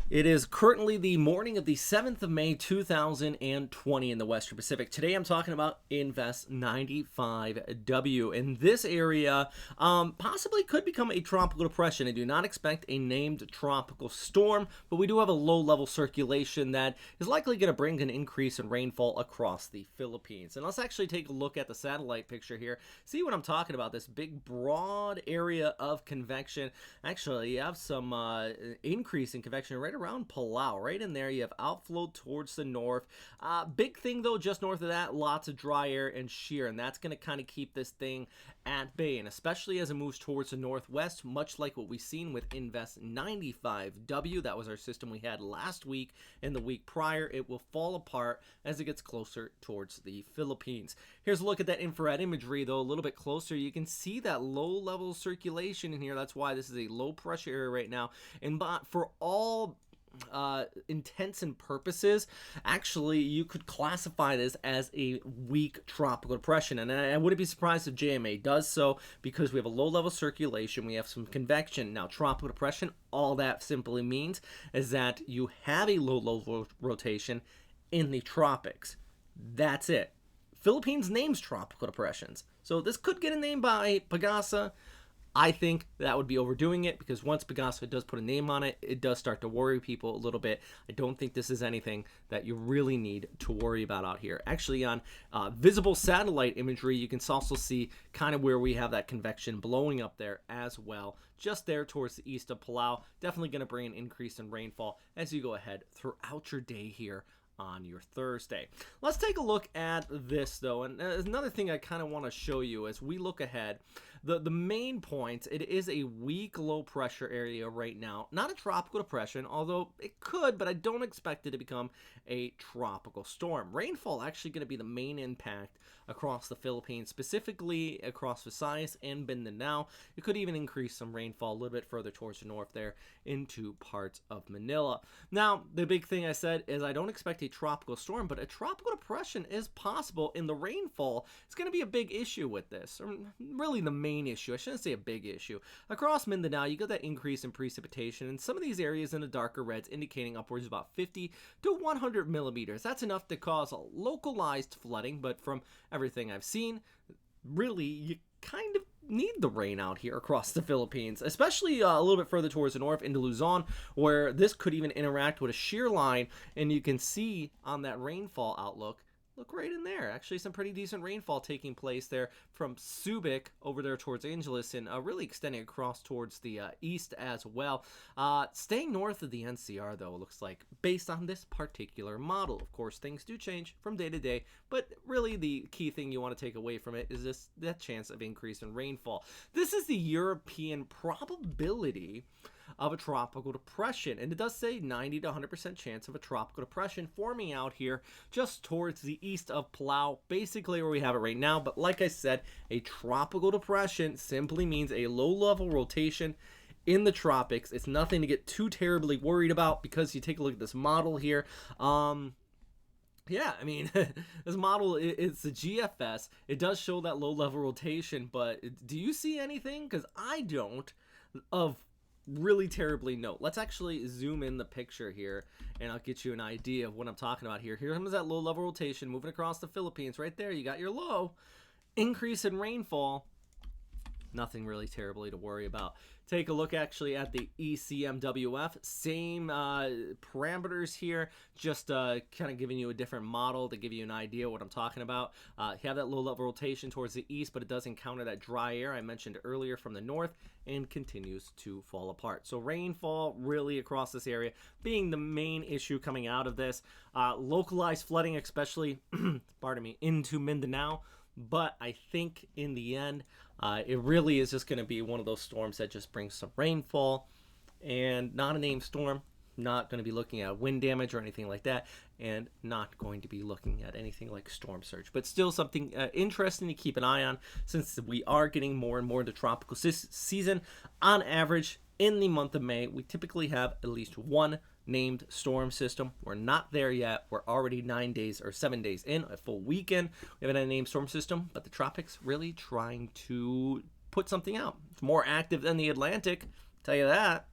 It is currently the morning of the 7th of May, 2020 in the Western Pacific. Today I'm talking about Invest 95W. And this area possibly could become a tropical depression. I do not expect a named tropical storm, but we do have a low-level circulation that is likely going to bring an increase in rainfall across the Philippines. And let's actually take a look at the satellite picture here. See what I'm talking about, this big, broad area of convection. Actually, you have some increase in convection right around Palau. Right in there, you have outflow towards the north. Big thing, though, just north of that, lots of dry air and shear, and that's going to kind of keep this thing at bay, and especially as it moves towards the northwest, much like what we've seen with Invest 95W. That was our system we had last week and the week prior. It will fall apart as it gets closer towards the Philippines. Here's a look at that infrared imagery, though, a little bit closer. You can see that low-level circulation in here. That's why this is a low-pressure area right now. And for all intents and purposes, actually, you could classify this as a weak tropical depression. And I wouldn't be surprised if JMA does so, because we have a low-level circulation, we have some convection. Now, tropical depression, all that simply means is that you have a low-level rotation in the tropics. That's it. Philippines names tropical depressions. So this could get a name by Pagasa. I think that would be overdoing it, because once Pagasa does put a name on it, it does start to worry people a little bit. I don't think this is anything that you really need to worry about out here. Actually, on visible satellite imagery, you can also see kind of where we have that convection blowing up there as well. Just there towards the east of Palau. Definitely going to bring an increase in rainfall as you go ahead throughout your day here on your Thursday. Let's take a look at this, though, and another thing I kind of want to show you as we look ahead. The main point, it is a weak low pressure area right now, not a tropical depression, although it could, but I don't expect it to become a tropical storm. Rainfall actually going to be the main impact across the Philippines, specifically across Visayas and Mindanao. It could even increase some rainfall a little bit further towards the north there into parts of Manila. Now, the big thing I said is I don't expect a tropical storm, but a tropical depression is possible, and the rainfall is going to be a big issue with this, or really the main issue. I shouldn't say a big issue. Across Mindanao, you get that increase in precipitation, and some of these areas in the darker reds indicating upwards of about 50 to 100 millimeters. That's enough to cause a localized flooding, but from everything I've seen, really, you kind of need the rain out here across the Philippines, especially a little bit further towards the north into Luzon, where this could even interact with a shear line, and you can see on that rainfall outlook, look right in there. Actually, some pretty decent rainfall taking place there from Subic over there towards Angeles, and really extending across towards the east as well. Staying north of the NCR, though, looks like, based on this particular model. Of course, things do change from day to day, but really the key thing you want to take away from it is that chance of increase in rainfall. This is the European probability of a tropical depression, and it does say 90 to 100% chance of a tropical depression forming out here just towards the east of Palau, basically where we have it right now. But like I said, a tropical depression simply means a low-level rotation in the tropics. It's nothing to get too terribly worried about, because you take a look at this model here. Yeah, I mean, this model, it's the GFS. It does show that low-level rotation, but do you see anything? Because I don't, of really terribly note. Let's actually zoom in the picture here, and I'll get you an idea of what I'm talking about here. Here comes that low-level rotation moving across the Philippines. Right there, you got your low. Increase in rainfall. Nothing really terribly to worry about. Take a look actually at the ECMWF. Same parameters here, just kind of giving you a different model to give you an idea what I'm talking about. You have that low-level rotation towards the east, but it does encounter that dry air I mentioned earlier from the north, and continues to fall apart. So rainfall really across this area being the main issue coming out of this. Localized flooding, especially, pardon me, into Mindanao. But I think in the end, it really is just going to be one of those storms that just brings some rainfall, and not a named storm. Not going to be looking at wind damage or anything like that, and not going to be looking at anything like storm surge. But still something interesting to keep an eye on, since we are getting more and more into tropical season. On average, in the month of May, we typically have at least one named storm system. We're not there yet. We're already 9 days or 7 days in, a full weekend. We haven't had a named storm system, but the tropics really trying to put something out. It's more active than the Atlantic, tell you that.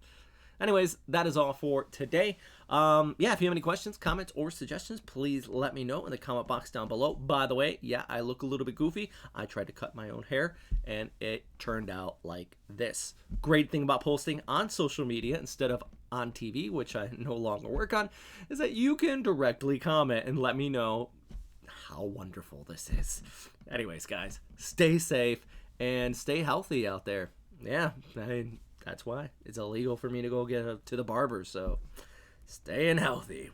Anyways, that is all for today. Yeah, if you have any questions, comments, or suggestions, please let me know in the comment box down below. By the way, yeah, I look a little bit goofy. I tried to cut my own hair, and it turned out like this. Great thing about posting on social media instead of on TV, which I no longer work on, is that you can directly comment and let me know how wonderful this is. Anyways, guys, stay safe and stay healthy out there. Yeah, that's why it's illegal for me to go get to the barber, so staying healthy.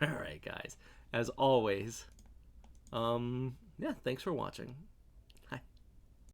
All right, guys, as always, yeah, thanks for watching.